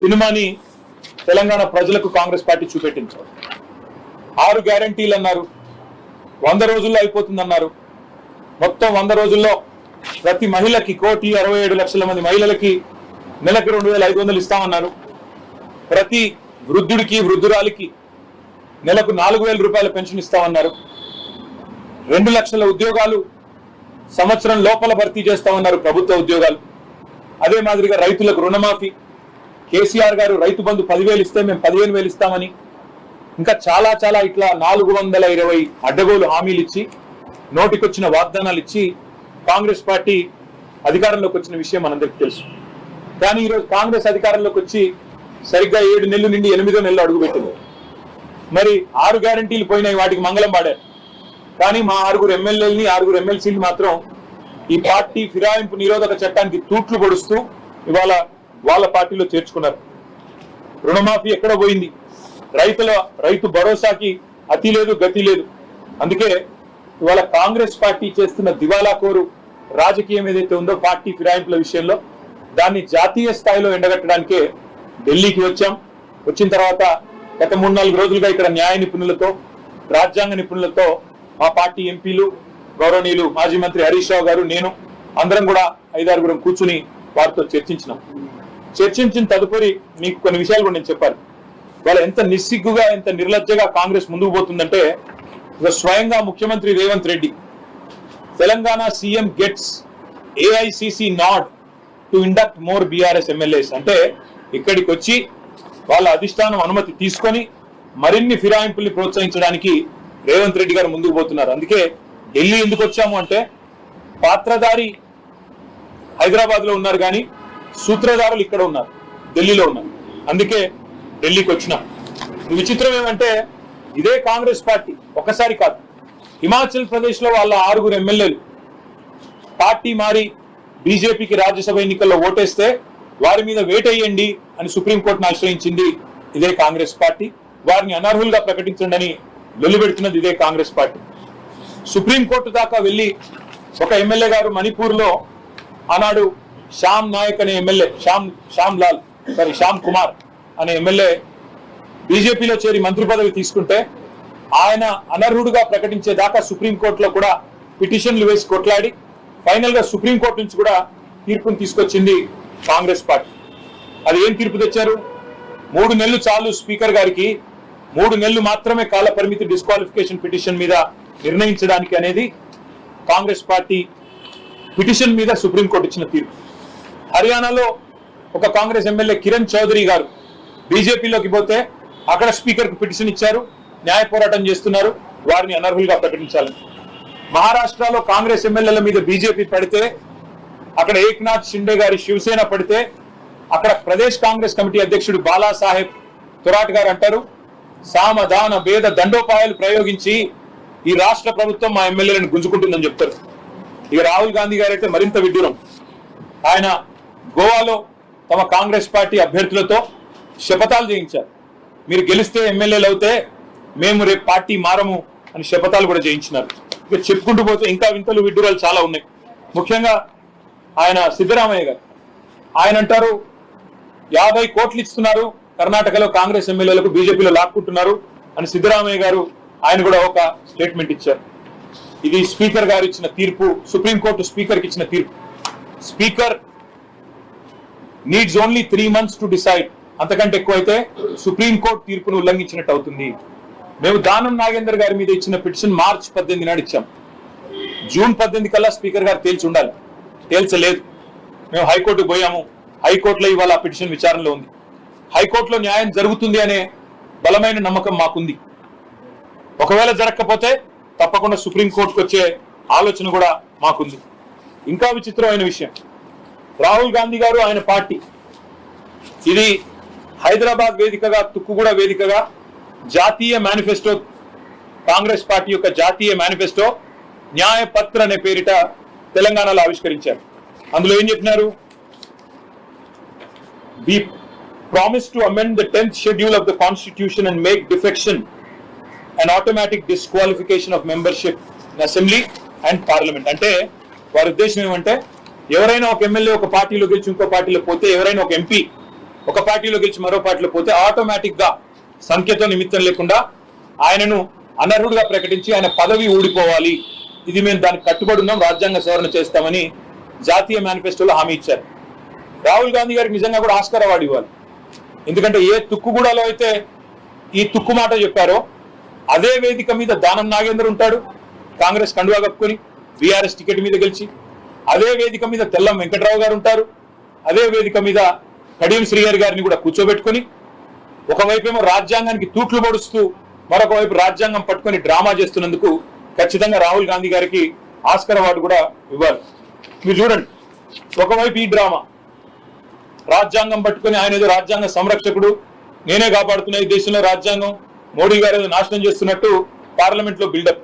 సినిమాని తెలంగాణ ప్రజలకు కాంగ్రెస్ పార్టీ చూపెట్టించారు. 6 గ్యారంటీలు అన్నారు, 100 రోజుల్లో అయిపోతుందన్నారు. మొత్తం 100 రోజుల్లో ప్రతి మహిళకి 1,67,00,000 మంది మహిళలకి నెలకు 2,500 ఇస్తామన్నారు. ప్రతి వృద్ధుడికి వృద్ధురాలికి నెలకు 4,000 రూపాయల పెన్షన్ ఇస్తామన్నారు. 2 లక్షల ఉద్యోగాలు సంవత్సరం లోపల భర్తీ చేస్తామన్నారు, ప్రభుత్వ ఉద్యోగాలు. అదే మాదిరిగా రైతులకు రుణమాఫీ, కేసీఆర్ గారు రైతు బంధు 10,000 ఇస్తే మేము 15,000 ఇస్తామని, ఇంకా చాలా చాలా ఇట్లా 420 అడ్డగోలు హామీలు ఇచ్చి, నోటికొచ్చిన వాగ్దానాలు ఇచ్చి కాంగ్రెస్ పార్టీ అధికారంలోకి వచ్చిన విషయం మనందరికీ తెలుసు. కానీ ఈరోజు కాంగ్రెస్ అధికారంలోకి వచ్చి సరిగ్గా 7 నెలలు నిండి 8వ నెలలో అడుగుపెట్టింది. మరి 6 గ్యారంటీలు పోయినాయి, వాటికి మంగళం పాడారు. కానీ మా 6 ఎమ్మెల్యేలని 6 ఎమ్మెల్సీలు మాత్రం ఈ పార్టీ ఫిరాయింపు నిరోధక చట్టానికి తూట్లు పొడుస్తూ ఇవాళ వాళ్ళ పార్టీలో చేర్చుకున్నారు. రుణమాఫీ ఎక్కడ పోయింది? రైతు భరోసాకి అతి లేదు, గతి లేదు. అందుకే ఇవాళ కాంగ్రెస్ పార్టీ చేస్తున్న దివాలా కోరు రాజకీయం ఏదైతే ఉందో పార్టీ ఫిరాయింపుల విషయంలో, దాన్ని జాతీయ స్థాయిలో ఎండగట్టడానికే ఢిల్లీకి వచ్చాం. వచ్చిన తర్వాత గత 3-4 రోజులుగా ఇక్కడ న్యాయ నిపుణులతో, రాజ్యాంగ నిపుణులతో మా పార్టీ ఎంపీలు, గౌరవనీయులు మాజీ మంత్రి హరీష్ రావు గారు, నేను అందరం కూడా 5-6 కూర్చుని వారితో చర్చించినాం. చర్చించిన తదుపరి మీకు కొన్ని విషయాలు కూడా నేను చెప్పాలి. వాళ్ళు ఎంత నిస్సిగ్గుగా, ఎంత నిర్లజ్జగా కాంగ్రెస్ ముందుకు పోతుందంటే, స్వయంగా ముఖ్యమంత్రి Revanth Reddy Telangana CM gets AICC nod to induct more BRS MLAs అంటే, ఇక్కడికి వచ్చి వాళ్ళ అధిష్టానం అనుమతి తీసుకొని మరిన్ని ఫిరాయింపుల్ని ప్రోత్సహించడానికి రేవంత్ రెడ్డి గారు ముందుకు పోతున్నారు. అందుకే ఢిల్లీ ఎందుకు వచ్చాము అంటే, పాత్రధారి హైదరాబాద్ లో ఉన్నారు కానీ సూత్రధారులు ఇక్కడ ఉన్నారు, ఢిల్లీలో ఉన్నారు. అందుకే ఢిల్లీకి వచ్చినాం. విచిత్రం ఏమంటే, ఇదే కాంగ్రెస్ పార్టీ ఒకసారి కాదు, హిమాచల్ ప్రదేశ్ లో వాళ్ళ 6 ఎమ్మెల్యేలు పార్టీ మారి బీజేపీకి రాజ్యసభ ఎన్నికల్లో ఓటేస్తే వారి మీద వేటేయండి అని సుప్రీంకోర్టును ఆశ్రయించింది ఇదే కాంగ్రెస్ పార్టీ. వారిని అనర్హులుగా ప్రకటించండి అని వెలువెడుతున్నది ఇదే కాంగ్రెస్ పార్టీ. సుప్రీంకోర్టు దాకా వెళ్లి ఒక ఎమ్మెల్యే గారు మణిపూర్ లో ఆనాడు శ్యామ్ నాయక్ అనే ఎమ్మెల్యే, శ్యామ్ కుమార్ అనే ఎమ్మెల్యే బీజేపీలో చేరి మంత్రి పదవి తీసుకుంటే ఆయన అనర్హుడుగా ప్రకటించేదాకా సుప్రీంకోర్టులో కూడా పిటిషన్లు వేసి కొట్లాడి ఫైనల్ గా సుప్రీంకోర్టు నుంచి కూడా తీర్పును తీసుకొచ్చింది కాంగ్రెస్ పార్టీ. అది ఏం తీర్పు తెచ్చారు? 3 నెలలు చాలు స్పీకర్ గారికి, 3 నెలలు మాత్రమే కాల పరిమితి డిస్క్వాలిఫికేషన్ పిటిషన్ మీద నిర్ణయించడానికి అనేది కాంగ్రెస్ పార్టీ పిటిషన్ మీద సుప్రీంకోర్టు ఇచ్చిన తీర్పు. హర్యానాలో ఒక కాంగ్రెస్ ఎమ్మెల్యే కిరణ్ చౌదరి గారు బీజేపీలోకి పోతే అక్కడ స్పీకర్ కు పిటిషన్ ఇచ్చారు, న్యాయ పోరాటం చేస్తున్నారు, వారిని అనర్హులుగా ప్రకటించాలని. మహారాష్ట్రలో కాంగ్రెస్ ఎమ్మెల్యేల మీద బీజేపీ పడితే, అక్కడ ఏక్నాథ్ షిండే గారి శివసేన పడితే, అక్కడ ప్రదేశ్ కాంగ్రెస్ కమిటీ అధ్యక్షుడు బాలాసాహెబ్ తొరాట్ గారు అంటారు, సామధాన భేద దండోపాయాలు ప్రయోగించి ఈ రాష్ట్ర ప్రభుత్వం మా ఎమ్మెల్యేలను గుంజుకుంటుందని చెప్తారు. ఇక రాహుల్ గాంధీ గారు అయితే మరింత విడ్డూరం. ఆయన గోవాలో తమ కాంగ్రెస్ పార్టీ అభ్యర్థులతో శపథాలు చేయించారు. మీరు గెలిస్తే ఎమ్మెల్యేలు అవుతే మేము రేపు పార్టీ మారము అని శపథాలు కూడా చేయించినారు. ఇక చెప్పుకుంటూ పోతే ఇంకా వింతలు విడ్డూరాలు చాలా ఉన్నాయి. ముఖ్యంగా ఆయన సిద్ధరామయ్య గారు, ఆయన అంటారు 50 కోట్లు ఇస్తున్నారు కర్ణాటకలో కాంగ్రెస్ ఎమ్మెల్యేలకు, బీజేపీలో లాక్కుంటున్నారు అని సిద్ధరామయ్య గారు ఆయన కూడా ఒక స్టేట్మెంట్ ఇచ్చారు. ఇది స్పీకర్ గారు ఇచ్చిన తీర్పు, సుప్రీంకోర్టు స్పీకర్కి ఇచ్చిన తీర్పు. Speaker needs only 3 months to decide. అంతకంటే ఎక్కువైతే సుప్రీంకోర్టు తీర్పును ఉల్లంఘించినట్టు అవుతుంది. మేము దానం నాగేందర్ గారి మీద ఇచ్చిన పిటిషన్ మార్చి 18 నాడు ఇచ్చాం. జూన్ 18 కల్లా స్పీకర్ గారు తేల్చి ఉండాలి, తేల్చలేదు. మేము హైకోర్టుకు పోయాము, హైకోర్టులో ఇవాళ ఆ పిటిషన్ విచారణలో ఉంది. హైకోర్టులో న్యాయం జరుగుతుంది అనే బలమైన నమ్మకం మాకుంది. ఒకవేళ జరగకపోతే తప్పకుండా సుప్రీంకోర్టుకు వచ్చే ఆలోచన కూడా మాకుంది. ఇంకా విచిత్రమైన విషయం, రాహుల్ గాంధీ గారు ఆయన పార్టీ ఇది హైదరాబాద్ వేదికగా, తుక్కుగూడ వేదికగా జాతీయ మేనిఫెస్టో, కాంగ్రెస్ పార్టీ యొక్క జాతీయ మేనిఫెస్టో న్యాయపత్ర అనే పేరిట తెలంగాణలో ఆవిష్కరించారు. అందులో ఏం చెప్పినారు? We promise to amend the 10th schedule of the constitution and make defection an automatic disqualification of membership in assembly and parliament. అంటే వారి ఉద్దేశం ఏమంటే, ఎవరైనా ఒక ఎమ్మెల్యే ఒక పార్టీలో గెలిచి ఇంకో పార్టీలో పోతే, ఎవరైనా ఒక ఎంపీ ఒక పార్టీలో గెలిచి మరో పార్టీలో పోతే ఆటోమేటిక్ గా సంఖ్యతో నిమిత్తం లేకుండా ఆయనను అనర్హుడిగా ప్రకటించి ఆయన పదవి ఊడిపోవాలి. ఇది మేము దానికి కట్టుబడి ఉన్నాం, రాజ్యాంగ సవరణ చేస్తామని జాతీయ మేనిఫెస్టోలో హామీ ఇచ్చారు. రాహుల్ గాంధీ గారికి నిజంగా కూడా ఆస్కార్ అవార్డు ఇవ్వాలి. ఎందుకంటే ఏ తుక్కుగూడలో అయితే ఈ తుక్కు మాట చెప్పారో అదే వేదిక మీద దానం నాగేందర్ ఉంటాడు, కాంగ్రెస్ కండువా కప్పుకొని బీఆర్ఎస్ టికెట్ మీద గెలిచి. అదే వేదిక మీద తెల్లం వెంకట్రావు గారు ఉంటారు, అదే వేదిక మీద కడియం శ్రీహరి గారిని కూడా కూర్చోబెట్టుకుని ఒకవైపేమో రాజ్యాంగానికి తూట్లు పొడుస్తూ మరొక వైపు రాజ్యాంగం పట్టుకొని డ్రామా చేస్తున్నందుకు ఖచ్చితంగా రాహుల్ గాంధీ గారికి ఆస్కార్ అవార్డు కూడా ఇవ్వాలి. మీరు చూడండి, ఒకవైపు ఈ డ్రామా, రాజ్యాంగం పట్టుకొని ఆయన ఏదో రాజ్యాంగ సంరక్షకుడు, నేనే కాపాడుతున్నా ఈ దేశంలో రాజ్యాంగం, మోడీ గారు ఏదో నాశనం చేస్తున్నట్టు పార్లమెంట్ లో బిల్డప్.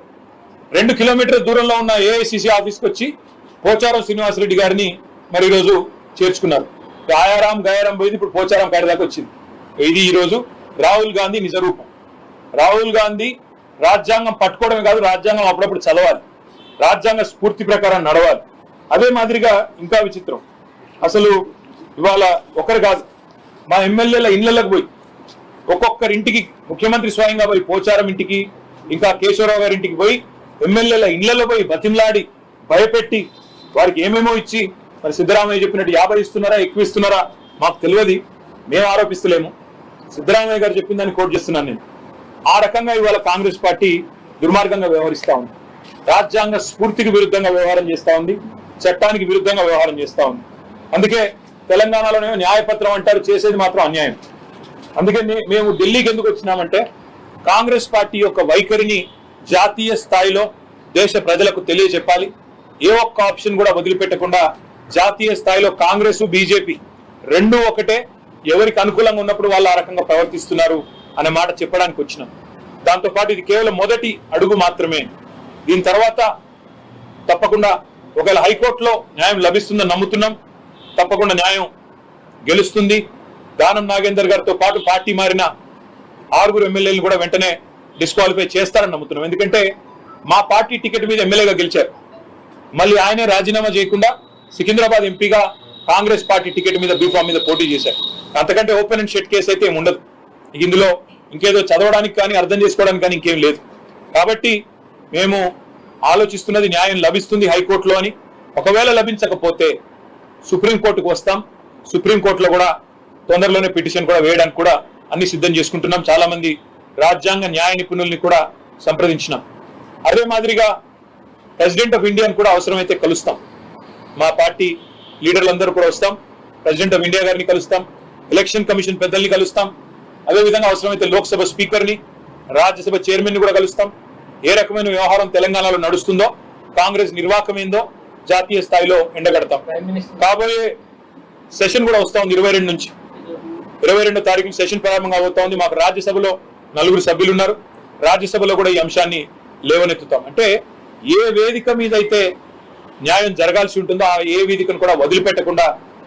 2 కిలోమీటర్ల దూరంలో ఉన్న ఏఐసిసి ఆఫీస్కి వచ్చి పోచారం శ్రీనివాసరెడ్డి గారిని మరి ఈరోజు చేర్చుకున్నారు. ఆయారాం గయారాం పోయింది, ఇప్పుడు పోచారం కాడి దాకా వచ్చింది. ఇది ఈరోజు రాహుల్ గాంధీ నిజరూపం. రాహుల్ గాంధీ రాజ్యాంగం పట్టుకోవడమే కాదు, రాజ్యాంగం అప్పుడప్పుడు చదవాలి, రాజ్యాంగ స్ఫూర్తి ప్రకారం నడవాలి. అదే మాదిరిగా ఇంకా విచిత్రం, అసలు ఇవాళ ఒకరు కాదు, మా ఎమ్మెల్యేల ఇళ్లకు పోయి ఒక్కొక్కరింటికి ముఖ్యమంత్రి స్వయంగా పోయి పోచారం ఇంటికి, ఇంకా కేశవరావు గారి ఇంటికి పోయి ఎమ్మెల్యేల ఇళ్లలో పోయి బతిమలాడి భయపెట్టి వారికి ఏమేమో ఇచ్చి, మరి సిద్ధరామయ్య చెప్పినట్టు 50 ఇస్తున్నారా ఎక్కువ ఇస్తున్నారా మాకు తెలియదు, మేము ఆరోపిస్తలేము, సిద్ధరామయ్య గారు చెప్పిన దాన్ని కోట్ చేస్తున్నాను నేను. ఆ రకంగా ఇవాళ కాంగ్రెస్ పార్టీ దుర్మార్గంగా వ్యవహరిస్తా ఉంది, రాజ్యాంగ స్ఫూర్తికి విరుద్ధంగా వ్యవహారం చేస్తా ఉంది, చట్టానికి విరుద్ధంగా వ్యవహారం చేస్తా ఉంది. అందుకే తెలంగాణలోనే న్యాయపత్రం అంటారు, చేసేది మాత్రం అన్యాయం. అందుకే మేము ఢిల్లీకి ఎందుకు వచ్చినామంటే కాంగ్రెస్ పార్టీ యొక్క వైఖరిని జాతీయ స్థాయిలో దేశ ప్రజలకు తెలియజెప్పాలి. ఏ ఒక్క ఆప్షన్ కూడా వదిలిపెట్టకుండా జాతీయ స్థాయిలో కాంగ్రెస్ బీజేపీ రెండూ ఒకటే, ఎవరికి అనుకూలంగా ఉన్నప్పుడు వాళ్ళు ఆ రకంగా ప్రవర్తిస్తున్నారు అనే మాట చెప్పడానికి వచ్చినాం. దాంతోపాటు ఇది కేవలం మొదటి అడుగు మాత్రమే. దీని తర్వాత తప్పకుండా ఒకవేళ హైకోర్టులో న్యాయం లభిస్తుందని నమ్ముతున్నాం, తప్పకుండా న్యాయం గెలుస్తుంది. దానం నాగేందర్ గారితో పాటు పార్టీ మారిన 6 ఎమ్మెల్యేలను కూడా వెంటనే డిస్క్వాలిఫై చేస్తారని నమ్ముతున్నాం. ఎందుకంటే మా పార్టీ టికెట్ మీద ఎమ్మెల్యేగా గెలిచారు, మళ్ళీ ఆయనే రాజీనామా చేయకుండా సికింద్రాబాద్ ఎంపీగా కాంగ్రెస్ పార్టీ టికెట్ మీద బీఫామ్ మీద పోటీ చేశారు. అంతకంటే ఓపెన్ అండ్ షెట్ కేసు అయితే ఏమి ఉండదు. ఇందులో ఇంకేదో చదవడానికి కానీ అర్థం చేసుకోవడానికి కానీ ఇంకేం లేదు. కాబట్టి మేము ఆలోచిస్తున్నది న్యాయం లభిస్తుంది హైకోర్టులో అని. ఒకవేళ లభించకపోతే సుప్రీంకోర్టుకు వస్తాం, సుప్రీంకోర్టులో కూడా తొందరలోనే పిటిషన్ కూడా వేయడానికి కూడా అన్ని సిద్ధం చేసుకుంటున్నాం. చాలా మంది రాజ్యాంగ న్యాయ నిపుణుల్ని కూడా సంప్రదించినాం. అదే మాదిరిగా ప్రెసిడెంట్ ఆఫ్ ఇండియాని కూడా అవసరమైతే కలుస్తాం, మా పార్టీ లీడర్లందరూ కూడా వస్తాం, ప్రెసిడెంట్ ఆఫ్ ఇండియా గారిని కలుస్తాం, ఎలక్షన్ కమిషన్ పెద్దల్ని కలుస్తాం, అదేవిధంగా అవసరమైతే లోక్సభ స్పీకర్ని, రాజ్యసభ చైర్మన్ ని కూడా కలుస్తాం. ఏ రకమైన వ్యవహారం తెలంగాణలో నడుస్తుందో, కాంగ్రెస్ నిర్వాహకం ఏందో జాతీయ స్థాయిలో ఎండగడతాం. కాబోయే సెషన్ కూడా వస్తా ఉంది 22 నుంచి 22వ తారీఖు సెషన్ ప్రారంభం కాబోతా ఉంది. మాకు రాజ్యసభలో 4 సభ్యులు ఉన్నారు, రాజ్యసభలో కూడా ఈ అంశాన్ని లేవనెత్తుతాం. అంటే ఏ వేదిక మీద అయితే న్యాయం జరగాల్సి ఉంటుందో ఆ ఏ వేదికను కూడా వదిలిపెట్టకుండా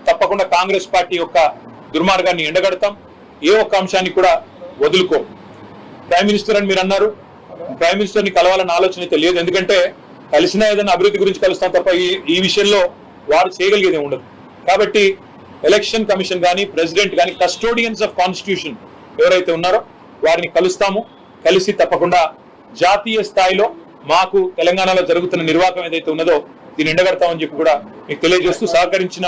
తప్పకుండా కాంగ్రెస్ పార్టీ యొక్క దుర్మార్గాన్ని ఎండగడతాం. ఏ ఒక్క అంశాన్ని కూడా వదులుకో. ప్రైమ్ మినిస్టర్ అని మీరు అన్నారు, ప్రైమ్ మినిస్టర్ ని కలవాలన్న ఆలోచన అయితే లేదు. ఎందుకంటే కలిసినా ఏదైనా అభివృద్ధి గురించి కలుస్తాం తప్ప ఈ విషయంలో వారు చేయగలిగేది ఉండదు. కాబట్టి ఎలక్షన్ కమిషన్ కానీ ప్రెసిడెంట్ కానీ కస్టోడియన్స్ ఆఫ్ కాన్స్టిట్యూషన్ ఎవరైతే ఉన్నారో వారిని కలుస్తాము. కలిసి తప్పకుండా జాతీయ స్థాయిలో మాకు తెలంగాణలో జరుగుతున్న నిర్వాహకం ఏదైతే ఉన్నదో దీన్ని ఎండగడతామని చెప్పి కూడా మీకు తెలియజేస్తూ సహకరించిన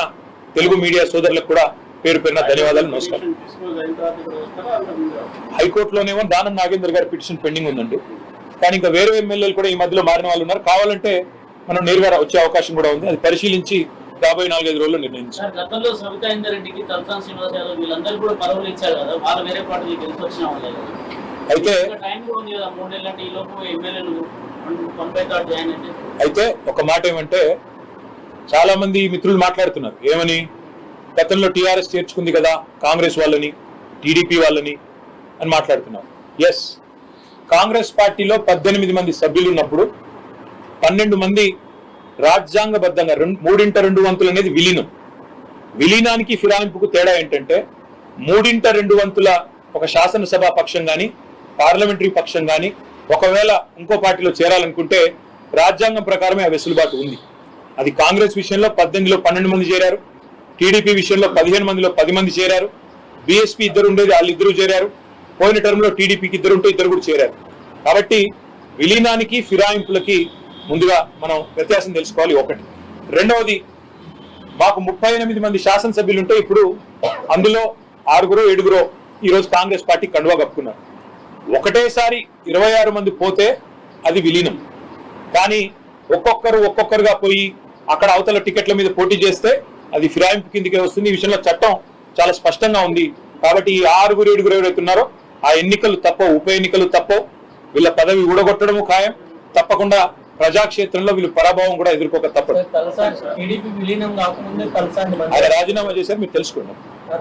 తెలుగు మీడియా సోదరులకు కూడా పేరు పేరున ధన్యవాదాలు, నమస్కారం. హైకోర్టులోనేమో దానం నాగేందర్ గారి పిటిషన్ పెండింగ్ ఉందండి, కానీ ఇంకా వేరే ఎమ్మెల్యేలు కూడా ఈ మధ్యలో మారిన వాళ్ళు ఉన్నారు. కావాలంటే మనం నేరుగా వచ్చే అవకాశం కూడా ఉంది. అది పరిశీలించి రాబోయే 4-5 రోజుల్లో నిర్ణయించారు. గతంలో సవితా ఇందరెడ్డికి తలసాని శ్రీనివాస్ యాదవ్ వీళ్ళందరూ కూడా పదవులు ఇచ్చారు కదా, వాళ్ళు వేరే పార్టీకి గెలిచి వచ్చిన వాళ్ళే కదా. అయితే టైం కూడా ఉంది కదా, 3 నెలలు అంటే ఈ లోపు ఎమ్మెల్యేలు 93 జాయిన్ అయితే. అయితే ఒక మాట ఏమంటే చాలా మంది మిత్రులు మాట్లాడుతున్నారు ఏమని, గతంలో టీఆర్ఎస్ చేర్చుకుంది కదా కాంగ్రెస్ వాళ్ళని, టీడీపీ వాళ్ళని అని మాట్లాడుతున్నారు. ఎస్, కాంగ్రెస్ పార్టీలో 18 మంది సభ్యులు ఉన్నప్పుడు 12 మంది రాజ్యాంగబద్ధంగా 3/2 వంతులు అనేది విలీనం. విలీనానికి ఫిరాయింపుకు తేడా ఏంటంటే 3/2 వంతుల ఒక శాసనసభ పక్షం గాని పార్లమెంటరీ పక్షం గాని ఒకవేళ ఇంకో పార్టీలో చేరాలనుకుంటే రాజ్యాంగం ప్రకారమే ఆ వెసులుబాటు ఉంది. అది కాంగ్రెస్ విషయంలో 18లో 12 మంది చేరారు, టీడీపీ విషయంలో 15 మందిలో 10 మంది చేరారు, బీఎస్పీ ఇద్దరు ఉండేది, వాళ్ళు ఇద్దరు చేరారు. పోయిన టర్మ్ లో టీడీపీకి ఇద్దరు ఉంటే ఇద్దరు కూడా చేరారు. కాబట్టి విలీనానికి ఫిరాయింపులకి ముందుగా మనం వ్యత్యాసం తెలుసుకోవాలి. ఒకటి. రెండవది, మాకు 38 మంది శాసనసభ్యులు ఉంటే ఇప్పుడు అందులో 6 7 ఈరోజు కాంగ్రెస్ పార్టీ కండువా కప్పుకున్నారు. ఒకటేసారి 26 మంది పోతే అది విలీనం. కానీ ఒక్కొక్కరుగా పోయి అక్కడ అవతల టికెట్ల మీద పోటీ చేస్తే అది ఫిరాయింపు కిందకే వస్తుంది. ఈ విషయంలో చట్టం చాలా స్పష్టంగా ఉంది. కాబట్టి ఈ 6 7 ఎవరైతే ఉన్నారో ఆ ఎన్నికలు తప్పవు, ఉప ఎన్నికలు తప్పవు. వీళ్ళ పదవి ఊడగొట్టడము ఖాయం. తప్పకుండా ప్రజాక్షేత్రంలో వీళ్ళు పరాభవం కూడా ఎదుర్కోక తప్పదు. టీడీపీ విలీనం కాకముందే ఆయన రాజీనామా చేశారు, మీరు తెలుసుకోండి.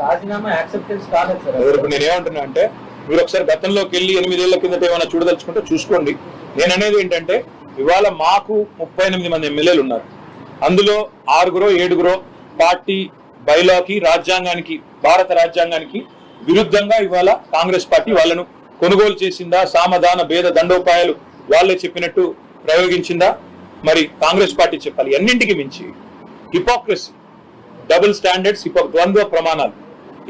రాజీనామా యాక్సెప్టెన్స్ కాలేదు సార్. ఇప్పుడు నేను ఏమంటున్నా అంటే, మీరు ఒకసారి గతంలోకి వెళ్ళి 8 ఏళ్ల కిందట ఏమైనా చూడదలుచుకుంటే చూసుకోండి. నేను అనేది ఏంటంటే, ఇవాళ మాకు 38 మంది ఎమ్మెల్యేలు ఉన్నారు. అందులో 6 7 పార్టీ బైలాకి, రాజ్యాంగానికి, భారత రాజ్యాంగానికి విరుద్ధంగా ఇవాళ కాంగ్రెస్ పార్టీ వాళ్ళను కొనుగోలు చేసిందా, సామధాన భేద దండోపాయాలు వాళ్ళే చెప్పినట్టు ప్రయోగించిందా, మరి కాంగ్రెస్ పార్టీ చెప్పాలి. అన్నింటికి మించి హిపోక్రసీ, డబుల్ స్టాండర్డ్స్, ద్వంద్వ ప్రమాణాలు.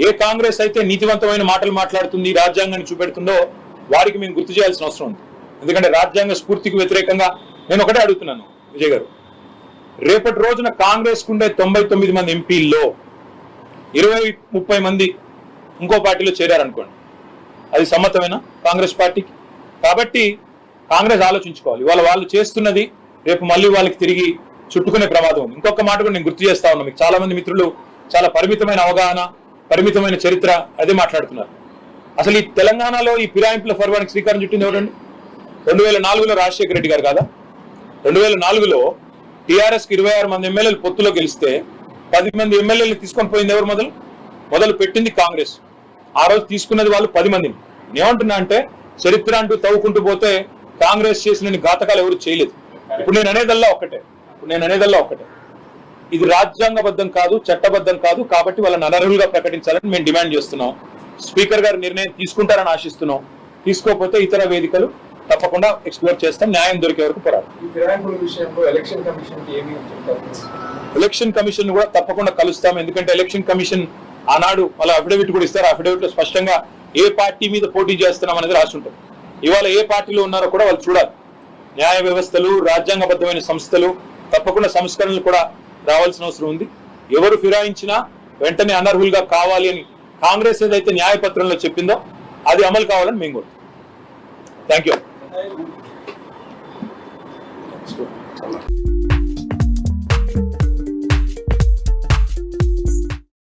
ఏ కాంగ్రెస్ అయితే నీతివంతమైన మాటలు మాట్లాడుతుంది, రాజ్యాంగాన్ని చూపెడుతుందో వారికి మేము గుర్తు చేయాల్సిన అవసరం ఉంది. ఎందుకంటే రాజ్యాంగ స్ఫూర్తికి వ్యతిరేకంగా నేను ఒకటే అడుగుతున్నాను విజయ్ గారు, రేపటి రోజున కాంగ్రెస్ కుండే 99 మంది ఎంపీల్లో 20-30 మంది ఇంకో పార్టీలో చేరారనుకోండి, అది సమ్మతమేనా కాంగ్రెస్ పార్టీకి? కాబట్టి కాంగ్రెస్ ఆలోచించుకోవాలి. ఇవాళ వాళ్ళు చేస్తున్నది రేపు మళ్ళీ వాళ్ళకి తిరిగి చుట్టుకునే ప్రమాదం ఉంది. ఇంకొక మాట కూడా నేను గుర్తు చేస్తా ఉన్నా, మీకు చాలా మంది మిత్రులు చాలా పరిమితమైన అవగాహన, పరిమితమైన చరిత్ర అదే మాట్లాడుతున్నారు. అసలు ఈ తెలంగాణలో ఈ ఫిరాయింపుల పర్వానికి శ్రీకారం చుట్టింది ఎవరండి? 2004లో రాజశేఖర రెడ్డి గారు కాదా? 2004లో టీఆర్ఎస్ కి 26 మంది ఎమ్మెల్యేలు పొత్తులో గెలిస్తే 10 మంది ఎమ్మెల్యేలు తీసుకొని పోయింది ఎవరు? మొదలు పెట్టింది కాంగ్రెస్. ఆ రోజు తీసుకున్నది వాళ్ళు 10 మందిని. నేనేమంటున్నా అంటే, చరిత్ర అంటూ తవ్వుకుంటూ పోతే కాంగ్రెస్ చేసిన ఘాతకాలు ఎవరు చేయలేదు. ఇప్పుడు నేను అనేదల్లా ఒక్కటే, ఇది రాజ్యాంగబద్ధం కాదు, చట్టబద్ధం కాదు. కాబట్టి వాళ్ళని అనర్హులుగా ప్రకటించాలని మేము డిమాండ్ చేస్తున్నాం. స్పీకర్ గారు నిర్ణయం తీసుకుంటారని ఆశిస్తున్నాం. తీసుకోకపోతే ఇతర వేదికలు తప్పకుండా ఎక్స్ప్లోర్ చేస్తాం. న్యాయం దొరికే వరకు పోరాడు. ఎలక్షన్ కమిషన్ కూడా తప్పకుండా కలుస్తాం. ఎందుకంటే ఎలక్షన్ కమిషన్ ఆనాడు వాళ్ళ అఫిడవిట్ కూడా ఇస్తారు. అఫిడవిట్ లో స్పష్టంగా ఏ పార్టీ మీద పోటీ చేస్తున్నాం అనేది రాసి ఉంటుంది. ఇవాళ ఏ పార్టీలో ఉన్నారో కూడా వాళ్ళు చూడాలి. న్యాయ వ్యవస్థలు, రాజ్యాంగబద్ధమైన సంస్థలు, తప్పకుండా సంస్కరణలు కూడా రావాల్సిన అవసరం ఉంది. ఎవరు ఫిరాయించినా వెంటనే అనర్హులుగా కావాలి అని కాంగ్రెస్ ఏదైతే న్యాయపత్రంలో చెప్పిందో అది అమలు కావాలని మేము కోరుతాం. Thank you.